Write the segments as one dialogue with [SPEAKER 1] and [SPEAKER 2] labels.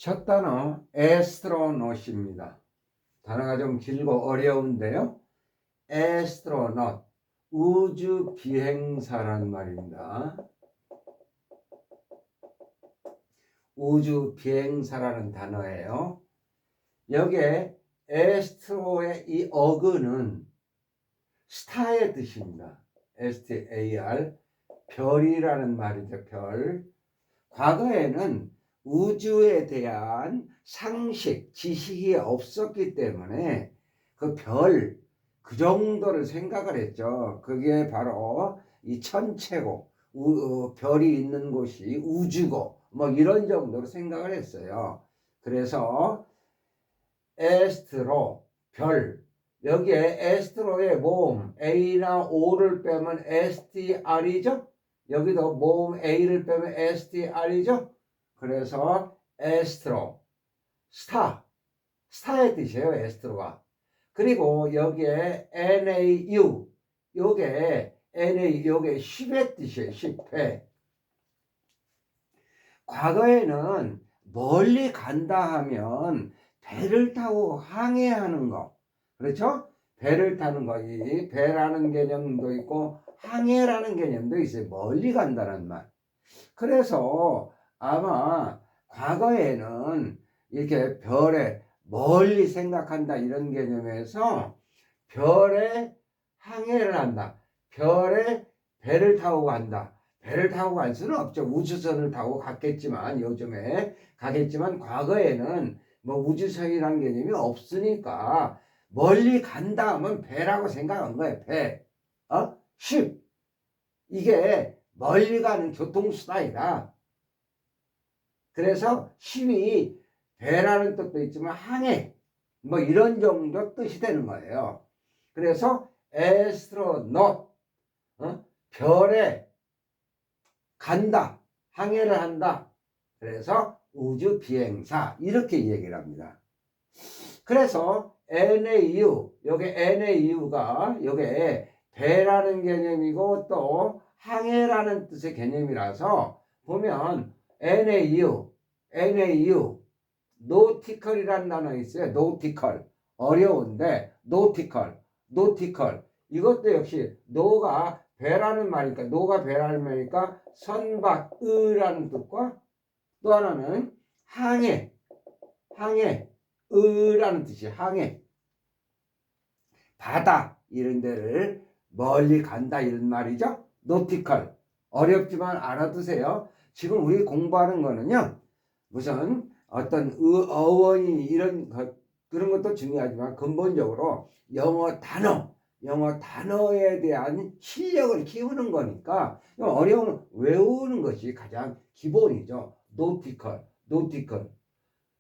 [SPEAKER 1] 첫 단어 에스트로넛입니다. 단어가 좀 길고 어려운데요. 에스트로넛, 우주 비행사라는 말입니다. 우주 비행사라는 단어예요. 여기에 에스트로의 이 어근은 스타의 뜻입니다. STAR, 별이라는 말이죠. 별. 과거에는 우주에 대한 상식, 지식이 없었기 때문에 그 별, 그 정도를 생각을 했죠. 그게 바로 이 천체고, 별이 있는 곳이 우주고, 뭐 이런 정도로 생각을 했어요. 그래서 에스트로, 별, 여기에 에스트로의 모음, A나 O를 빼면 STR이죠? 여기도 모음 A를 빼면 STR이죠? 그래서 에스트로, 스타, 스타의 뜻이에요. 에스트로가. 그리고 여기에 NAU, 요게 NA, 요게 10의 뜻이에요. 10회. 과거에는 멀리 간다 하면 배를 타고 항해하는 거, 그렇죠? 배를 타는 거, 이 배라는 개념도 있고 항해라는 개념도 있어요. 멀리 간다는 말. 그래서 아마 과거에는 이렇게 별에 멀리 생각한다 이런 개념에서 별에 항해를 한다. 별에 배를 타고 간다. 배를 타고 갈 수는 없죠. 우주선을 타고 갔겠지만, 요즘에 가겠지만, 과거에는 뭐 우주선이라는 개념이 없으니까 멀리 간다 하면 배라고 생각한 거예요. 배. 쉽. 이게 멀리 가는 교통수단이다. 그래서 쉽이 배라는 뜻도 있지만 항해. 뭐 이런 정도 뜻이 되는 거예요. 그래서 에스트로넛, 별에 간다, 항해를 한다. 그래서 우주 비행사 이렇게 얘기를 합니다. 그래서 NAU, 요게 NAU가 요게 배라는 개념이고 또 항해라는 뜻의 개념이라서 보면 NAU, 노티컬이라는 단어 있어요. 노티컬. 어려운데 노티컬. 이것도 역시 노가 배라는 말이니까 노가 배라는 말이니까 선박의라는 뜻과 또 하나는 의라는 뜻이 항해. 바다 이런 데를 멀리 간다 이런 말이죠. 노티컬. 어렵지만 알아두세요. 지금 우리 공부하는 거는요. 무슨 어떤 어원이 이런 것, 그런 것도 중요하지만 근본적으로 영어 단어에 대한 실력을 키우는 거니까 어려우면 외우는 것이 가장 기본이죠. 노티컬.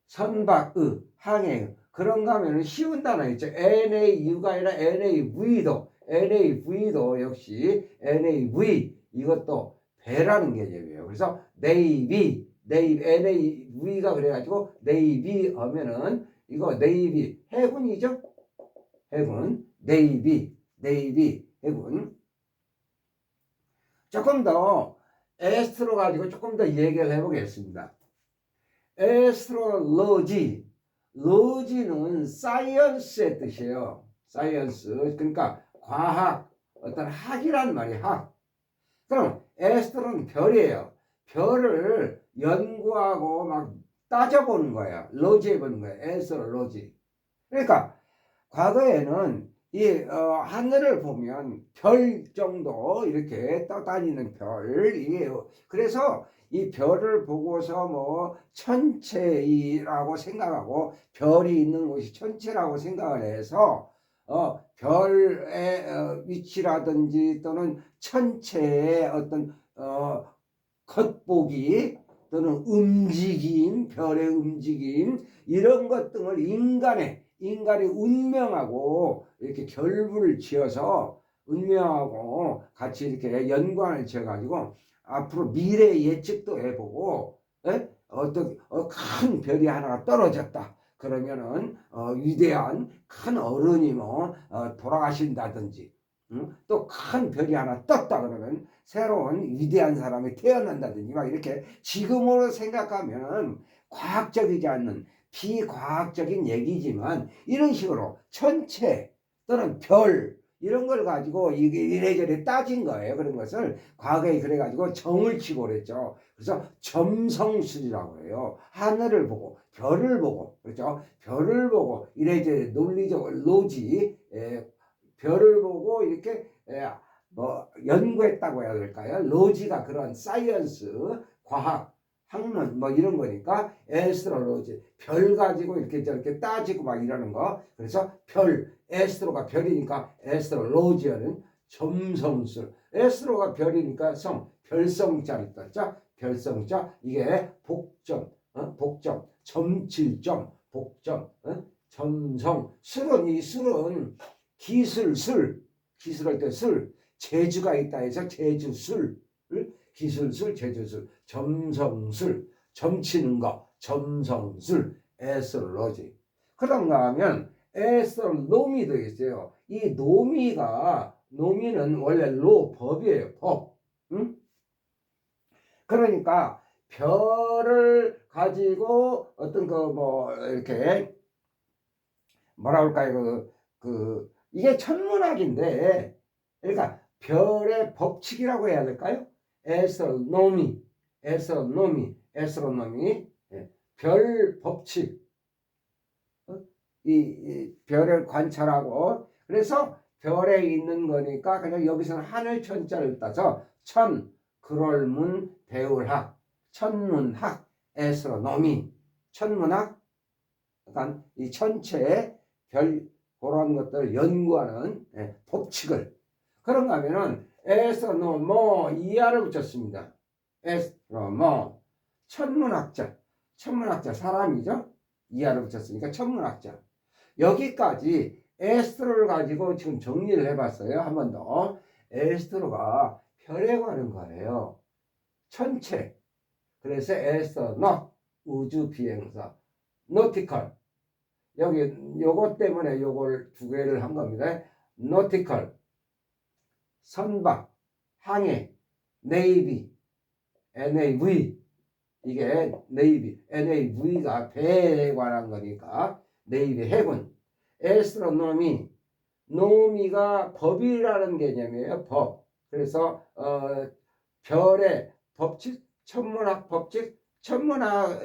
[SPEAKER 1] 선박의, 항해. 그런가 하면 쉬운 단어 있죠. NAU가 아니라 NAV도 역시 NAV 이것도 배라는 개념이에요. 그래서 NAV가 그래가지고 네이비 하면은 이거 네이비 해군이죠. 해군 네이비 해군. 조금 더 에스트로 가지고 조금 더 얘기를 해보겠습니다. 로지는 사이언스의 뜻이에요. 사이언스. 그러니까 과학, 어떤 학이란 말이에요. 학. 그럼 에스트로는 별이에요. 별을 연구하고 막 따져보는 거예요. 로지해보는 거예요. 에스트로로지. 그러니까 과거에는 이 하늘을 보면 별 정도 이렇게 떠다니는 별이에요. 그래서 이 별을 보고서 뭐 천체라고 생각하고 별이 있는 곳이 천체라고 생각을 해서 별의 위치라든지 또는 천체의 어떤 겉보기 또는 움직임, 별의 움직임 이런 것 등을 인간의 운명하고 이렇게 결부를 지어서 운명하고 같이 이렇게 연관을 지어가지고 앞으로 미래 예측도 해보고 어떤 큰 별이 하나가 떨어졌다. 그러면은 위대한 큰 어른이 뭐 돌아가신다든지 또 큰 별이 하나 떴다 그러면 새로운 위대한 사람이 태어난다든지 막 이렇게 지금으로 생각하면 과학적이지 않는 비과학적인 얘기지만 이런 식으로 천체 또는 별 이런 걸 가지고 이게 이래저래 따진 거예요. 그런 것을 과거에 그래가지고 정을 치고 그랬죠. 그래서 점성술이라고 해요. 하늘을 보고 별을 보고 그렇죠. 별을 보고 이래저래 논리적 로지 별을 보고 이렇게 뭐 연구했다고 해야 될까요? 로지가 그런 사이언스 과학 학문 뭐 이런 거니까 에스트로로지 별 가지고 이렇게 저렇게 따지고 막 이러는 거. 그래서 별 에스트로가 별이니까 에스트로로지어는 점성술. 에스트로가 별이니까 성 별성자를 떴죠. 별성자 이게 복점 복점 점칠점 복점 점성 술은 이 술은 기술술 기술할 때 술 재주가 있다 해서 재주술 기술술, 제주술, 점성술, 점치는 거, 점성술, 에스트로로지. 그런가 하면 에스트로노미도 있어요. 이 노미는 원래 법이에요. 법. 응? 그러니까 별을 가지고 어떤 뭐 이렇게 뭐라 할까요? 이게 천문학인데 그러니까 별의 법칙이라고 해야 될까요? 에스트로노미, 별 법칙, 이 별을 관찰하고 그래서 별에 있는 거니까 그냥 여기서는 하늘 천자를 따서 그럴문 배울학, 천문학, 에스트로노미, 천문학, 그러니까 이 천체의 별 그런 것들을 연구하는 법칙을 그런가 하면은 에스트로노모 이하를 붙였습니다. 에스트로노모 천문학자 사람이죠. 이하를 붙였으니까 천문학자. 여기까지 에스트로를 가지고 지금 정리를 해봤어요. 한 번 더. 에스트로가 별에 관한 거예요. 천체. 그래서 에스트로넛 우주 비행사 노티컬. 여기 요것 때문에 요걸 두 개를 한 겁니다. 노티컬 선박, 항해, 네이비, NAV 이게 네이비, NAV가 배에 관한 거니까 네이비 해군, 에스트로노미, 노미가 법이라는 개념이에요. 법. 그래서 별의 법칙, 천문학 법칙, 천문학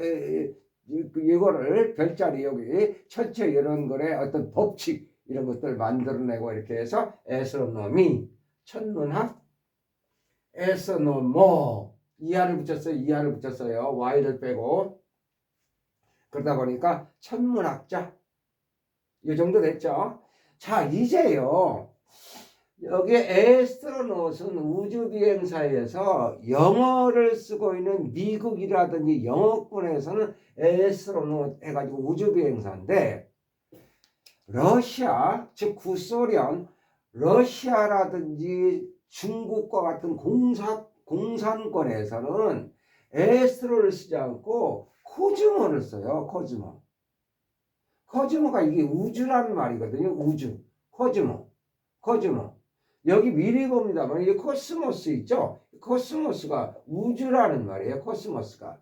[SPEAKER 1] 이거를 별자리 여기 천체 이런 거에 어떤 법칙 이런 것들 만들어내고 이렇게 해서 에스트로노미 천문학 에스트로노모 이하를 붙였어요. y를 빼고 그러다 보니까 천문학자 이 정도 됐죠. 자 이제요 여기 에스트로넛은 우주비행사에서 영어를 쓰고 있는 미국이라든지 영어권에서는 에스트로넛 해가지고 우주비행사인데 러시아 즉 구소련 러시아라든지 중국과 같은 공산권에서는 에스트로를 쓰지 않고 코즈모를 써요. 코즈모가 이게 우주라는 말이거든요. 우주. 코즈모. 여기 미리 봅니다만 이 코스모스 있죠. 코스모스가 우주라는 말이에요. 코스모스가.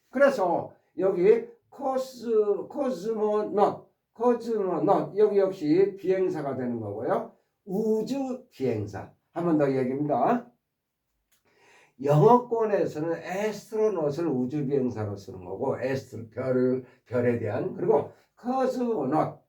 [SPEAKER 1] 그래서 여기 코스모넛 여기 역시 비행사가 되는 거고요. 우주 비행사. 한 번 더 얘기입니다. 영어권에서는 에스트로넛을 우주 비행사로 쓰는 거고 별에 대한 그리고 코스모넛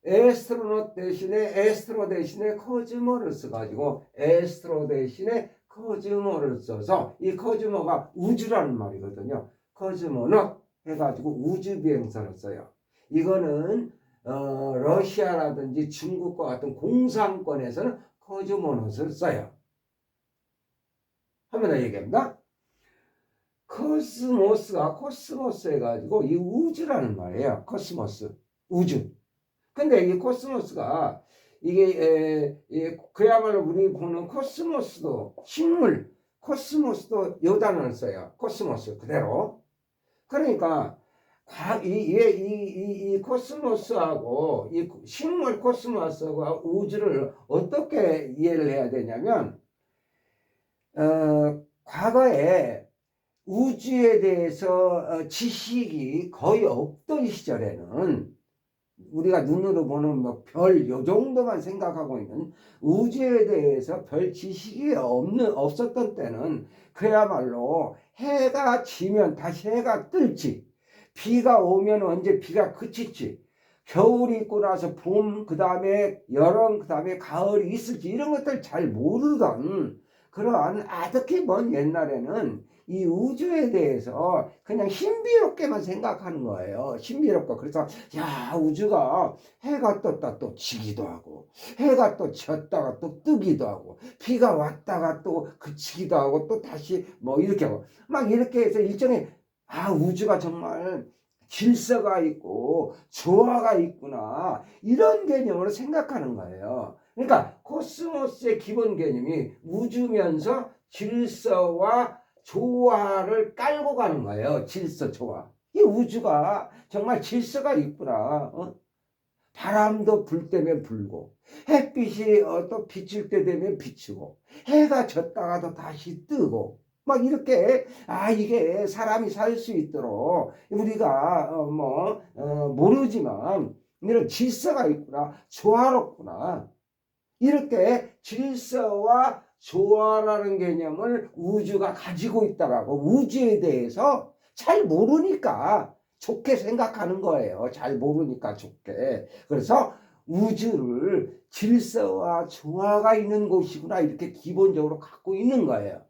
[SPEAKER 1] 에스트로넛 대신에 에스트로 대신에 코즈모를 써가지고 에스트로 대신에 코즈모를 써서 이 코즈모가 우주라는 말이거든요. 코즈모넛 해가지고 우주 비행사를 써요. 이거는 러시아라든지 중국과 같은 공산권에서는 코즈모넛을 써요. 한 번 더 얘기합니다. 코스모스 해가지고 이 우주라는 말이에요. 코스모스 우주. 근데 이 코스모스가 이게 그야말로 우리 보는 코스모스도 식물 코스모스도 요 단어를 써요. 코스모스 그대로. 그러니까 이 코스모스하고 이 식물 코스모스하고 우주를 어떻게 이해를 해야 되냐면 과거에 우주에 대해서 지식이 거의 없던 시절에는 우리가 눈으로 보는 뭐 별 요 정도만 생각하고 있는 우주에 대해서 별 지식이 없었던 때는 그야말로 해가 지면 다시 해가 뜰지, 비가 오면 언제 비가 그칠지, 겨울이 있고 나서 봄, 그 다음에 여름, 그 다음에 가을이 있을지 이런 것들 잘 모르던 그러한 아득히 먼 옛날에는 이 우주에 대해서 그냥 신비롭게만 생각하는 거예요. 신비롭고. 그래서 야, 우주가 해가 떴다 또 지기도 하고, 해가 또 졌다가 또 뜨기도 하고, 비가 왔다가 또 그치기도 하고, 또 다시 뭐 이렇게 하고 막 이렇게 해서 일종의 우주가 정말 질서가 있고 조화가 있구나, 이런 개념으로 생각하는 거예요. 그러니까 코스모스의 기본 개념이 우주면서 질서와 조화를 깔고 가는 거예요. 질서, 조화. 이 우주가 정말 질서가 있구나. 바람도 불 때면 불고, 햇빛이 또 비칠 때 되면 비치고, 해가 졌다가도 다시 뜨고, 막 이렇게 이게 사람이 살 수 있도록 우리가 모르지만 이런 질서가 있구나, 조화롭구나, 이렇게 질서와 조화라는 개념을 우주가 가지고 있다라고, 우주에 대해서 잘 모르니까 좋게 생각하는 거예요. 잘 모르니까 좋게. 그래서 우주를 질서와 조화가 있는 곳이구나, 이렇게 기본적으로 갖고 있는 거예요.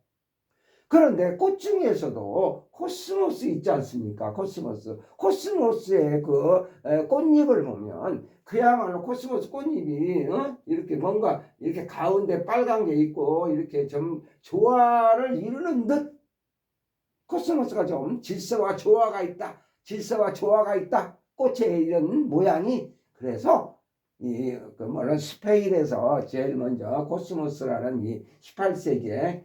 [SPEAKER 1] 그런데 꽃 중에서도 코스모스 있지 않습니까? 코스모스의 그 꽃잎을 보면 그야말로 코스모스 꽃잎이 이렇게 뭔가 이렇게 가운데 빨간 게 있고 이렇게 좀 조화를 이루는 듯, 코스모스가 좀 질서와 조화가 있다, 질서와 조화가 있다, 꽃의 이런 모양이. 그래서 물론 스페인에서 제일 먼저 코스모스라는 이 18세기에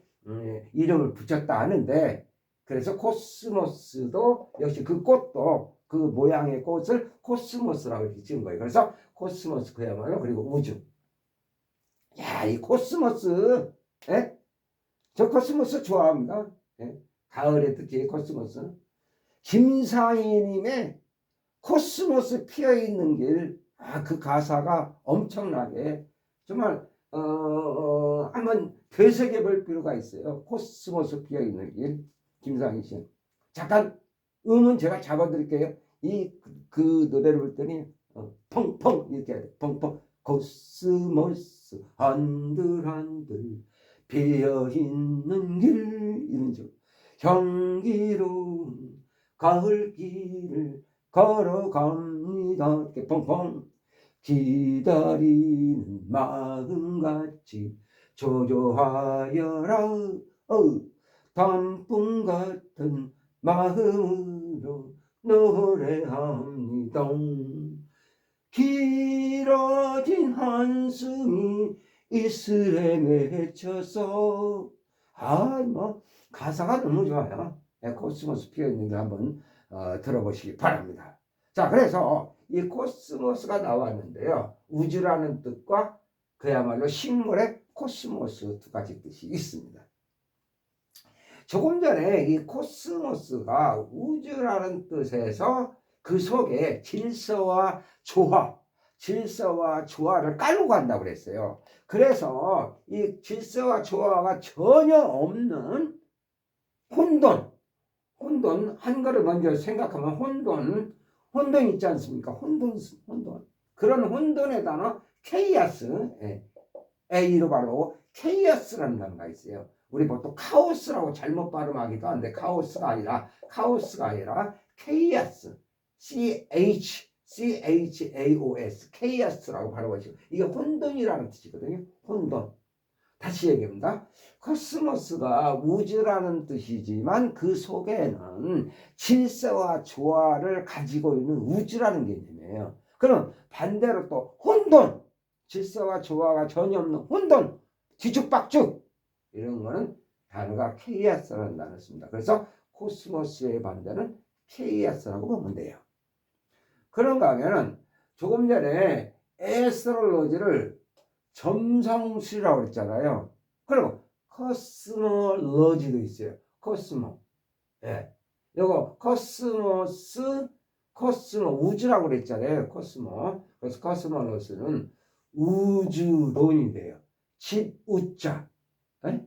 [SPEAKER 1] 이름을 붙였다 하는데, 그래서 코스모스도 역시 그 꽃도 그 모양의 꽃을 코스모스라고 이렇게 지은 거예요. 그래서 코스모스 그야말로, 그리고 우주. 야, 이 코스모스, 예? 저 코스모스 좋아합니다. 예? 가을에 특히 코스모스. 김상희님의 코스모스 피어 있는 길, 그 가사가 엄청나게 정말 한번 되새겨 볼 필요가 있어요. 코스모스 피어 있는 길, 김상희 씨. 잠깐 음은 제가 잡아드릴게요. 그 노래를 볼 때니 펑펑 이렇게 해야 돼. 펑펑. 코스모스 한들한들 피어 있는 길, 이런 식으로 향기로운 가을길을 걸어갑니다. 이렇게 펑펑. 기다리는 마음같이 조조하여라. 단풍 같은 마음으로 노래합니다. 길어진 한숨이 이슬에 맺혀서. 가사가 너무 좋아요. 코스모스 피어있는 게 한번 들어보시기 바랍니다. 자, 그래서 이 코스모스가 나왔는데요, 우주라는 뜻과 그야말로 식물의 코스모스 두 가지 뜻이 있습니다. 조금 전에 이 코스모스가 우주라는 뜻에서 그 속에 질서와 조화를 깔고 간다고 그랬어요. 그래서 이 질서와 조화가 전혀 없는 혼돈, 한글을 먼저 생각하면 혼돈 있지 않습니까? 혼돈. 그런 혼돈의 단어 케이아스, A로 바로 케이아스라는 단어가 있어요. 우리 보통 카오스라고 잘못 발음하기도 하는데 카오스가 아니라 케이아스, CHAOS, 케이아스라고 발음하시고, 이게 혼돈이라는 뜻이거든요. 혼돈. 다시 얘기합니다. 코스모스가 우주라는 뜻이지만 그 속에는 질서와 조화를 가지고 있는 우주라는 개념이에요. 그럼 반대로 또 혼돈, 질서와 조화가 전혀 없는 혼돈, 뒤죽박죽, 이런 거는 단어가 케이아스라는 단어를 씁니다. 그래서 코스모스의 반대는 케이아스라고 보면 돼요. 그런가 하면은 조금 전에 에스트롤로지를 점성술이라고 그랬잖아요. 그리고 코스몰로지도 있어요. 코스모. 예. 요거 코스모 우주라고 그랬잖아요. 코스모. 그래서 코스모노스는 우주론인데요. 집 우자. 예?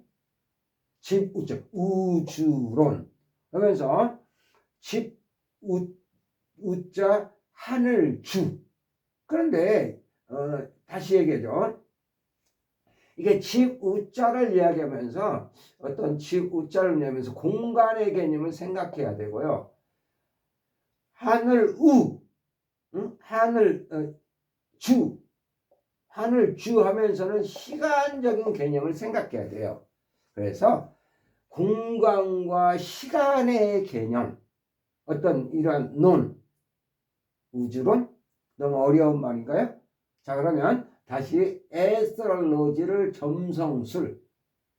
[SPEAKER 1] 집 우자. 우주론. 그러면서 집 우자 하늘주. 그런데 다시 얘기하죠. 이게 집 우자를 이야기하면서 어떤 집 우자를 이야기하면서 공간의 개념을 생각해야 되고요. 하늘 응? 하늘 주 하면서는 시간적인 개념을 생각해야 돼요. 그래서 공간과 시간의 개념, 어떤 이러한 우주론? 너무 어려운 말인가요? 자, 그러면 다시 에스트롤로지를 점치는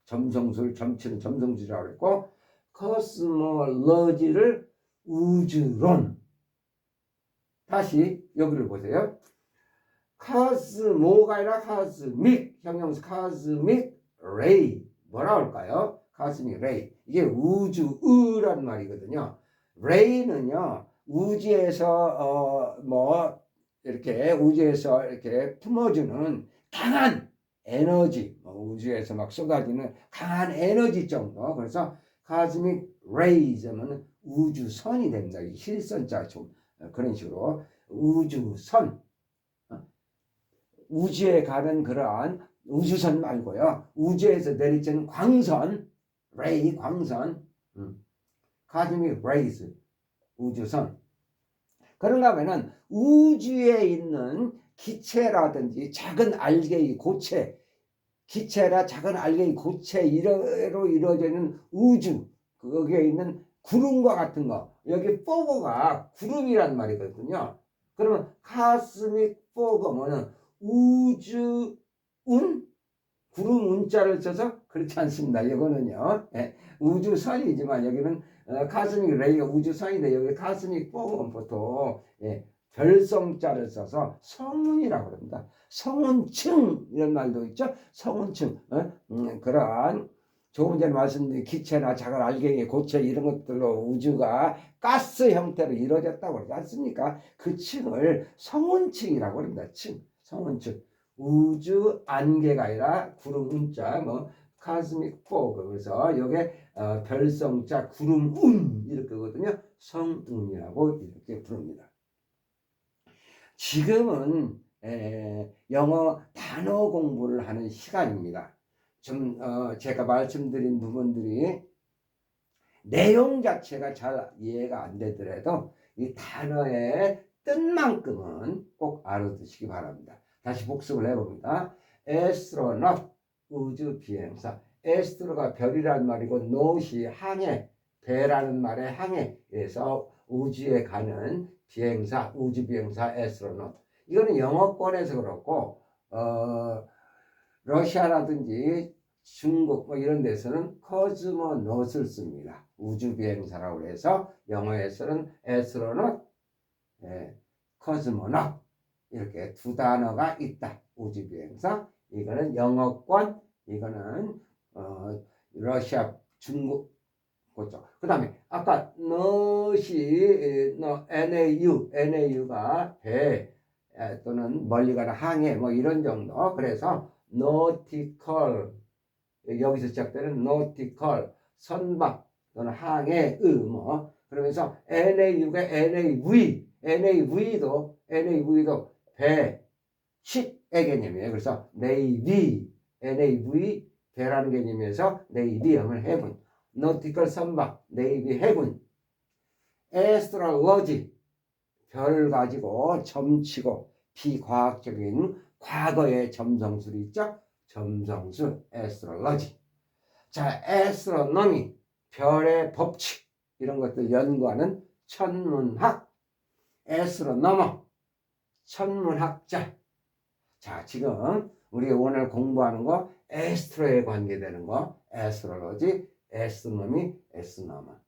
[SPEAKER 1] 점성술이라고 했고, 코스몰로지를 우주론. 다시 여기를 보세요. 카스모가 아니라 카스믹, 형용사 카스믹 레이. 뭐라 할까요? 카스믹 레이. 이게 우주의란 말이거든요. 레이는요, 우주에서 이렇게 품어주는 강한 에너지, 우주에서 막 쏟아지는 강한 에너지 정도. 그래서 카스믹 레이즈면 우주선이 됩니다. 실선자 좀 그런 식으로 우주선, 우주에 가는 그러한 우주선 말고요. 우주에서 내리쬐는 광선, 레이 광선, 카스믹 레이즈 우주선. 그런가 하면은 우주에 있는 기체라든지 작은 알게의 고체, 기체나 작은 알게의 고체로 이루어지는 우주, 거기에 있는 구름과 같은 거, 여기 포거가 구름이란 말이거든요. 그러면 카스믹 포거는 우주운, 구름 운자를 써서 그렇지 않습니다. 이거는요, 우주선이지만 여기는 카스믹 레이가 우주선인데 여기 카스믹 포거는 보통 별성자를 써서 성운이라고 합니다. 성운층 이런 말도 있죠. 성운층. 그러한 조금 전에 말씀드린 기체나 작은 알갱이, 고체 이런 것들로 우주가 가스 형태로 이루어졌다고 그러지 않습니까? 그 층을 성운층이라고 합니다. 성운층. 우주 안개가 아니라 구름 운자, 카스믹 포그. 그래서 이게 별성자 구름운 이렇게거든요. 성운이라고 이렇게 부릅니다. 지금은 영어 단어 공부를 하는 시간입니다. 좀 제가 말씀드린 부분들이 내용 자체가 잘 이해가 안 되더라도 이 단어의 뜻만큼은 꼭 알아두시기 바랍니다. 다시 복습을 해봅니다. 에스트로넛 우주 비행사. 에스트로가 별이라는 말이고 노시 항해, 배라는 말의 항해에서 우주에 가는 비행사, 우주 비행사 에스트로넛. 이거는 영어권에서 그렇고 러시아라든지 중국 이런 데서는 코스모넛을 씁니다. 우주 비행사라고 해서 영어에서는 에스트로넛, 코스모넛 이렇게 두 단어가 있다. 우주 비행사. 이거는 영어권, 이거는 러시아, 중국 그렇죠. 그 다음에 아까 NAU가 배 또는 멀리 가는 항해 이런 정도. 그래서 nautical, 여기서 시작되는 nautical, 선박 또는 항해의 그러면서 NAU가 NAV도 배, ship의 개념이에요. 그래서 NAV 배라는 개념에서 Navy형을 해군, nautical 선박, Navy 해군, astrology 별 가지고 점치고 비과학적인 과거의 점성술이 있죠. 점성술, astrology. 자, astronomy 별의 법칙 이런 것들 연구하는 천문학, astronomer 천문학자. 자, 지금 우리 오늘 공부하는 거 에스트로에 관계되는 거 astrology, astronomy, astronomer.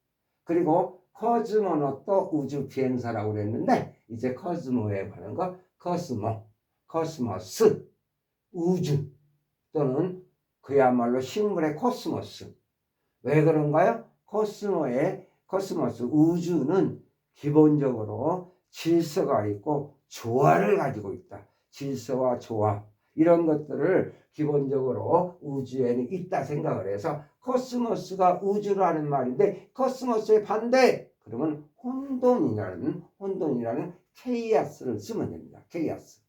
[SPEAKER 1] 그리고 코스모넛도 우주 비행사라고 그랬는데 이제 코스모에 관한 거 코스모스 우주 또는 그야말로 식물의 코스모스. 왜 그런가요? 코스모에 코스모스 우주는 기본적으로 질서가 있고 조화를 가지고 있다. 질서와 조화 이런 것들을 기본적으로 우주에는 있다 생각을 해서 코스모스가 우주라는 말인데 코스모스의 반대 그러면 혼돈이라는 케이아스를 쓰면 됩니다. 케이아스.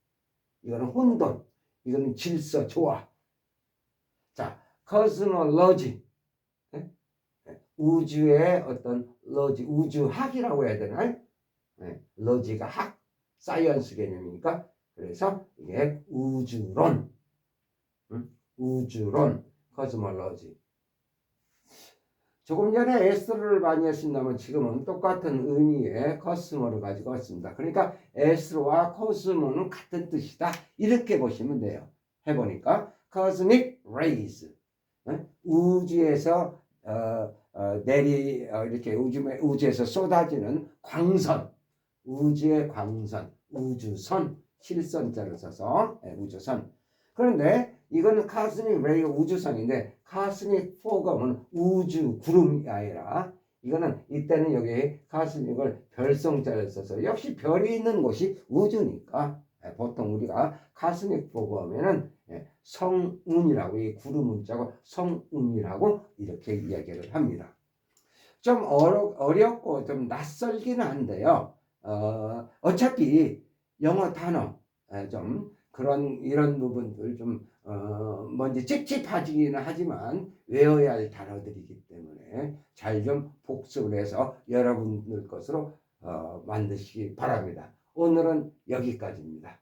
[SPEAKER 1] 이거는 혼돈, 이거는 질서, 조화. 자, 코스몰로지. 우주의 어떤 러지, 우주학이라고 해야 되나요? 러지가 학, 사이언스 개념이니까. 그래서 이게 우주론, 우주론, 코스몰로지. 조금 전에 에스트로를 많이 했습니다만 지금은 똑같은 의미의 코스모를 가지고 왔습니다. 그러니까 에스트로와 코스모는 같은 뜻이다. 이렇게 보시면 돼요. 해보니까 cosmic rays, 우주에서 이렇게 우주에서 쏟아지는 광선, 우주의 광선, 우주선, 실선자를 써서 우주선. 그런데 이거는 카스믹 레이가 우주선인데 카스믹 포검은 우주 구름이 아니라 이거는 이때는 여기 카스믹을 별성자를 써서 역시 별이 있는 곳이 우주니까 보통 우리가 카스믹 포검에는 성운이라고 이 구름 문자고 성운이라고 이렇게 이야기를 합니다. 좀 어렵고 좀 낯설기는 한데요. 어차피 영어 단어 좀 이런 부분들 좀 뭔지 찝찝하지는 하지만 외워야 할 단어들이기 때문에 잘 좀 복습을 해서 여러분들 것으로 만드시기 바랍니다. 오늘은 여기까지입니다.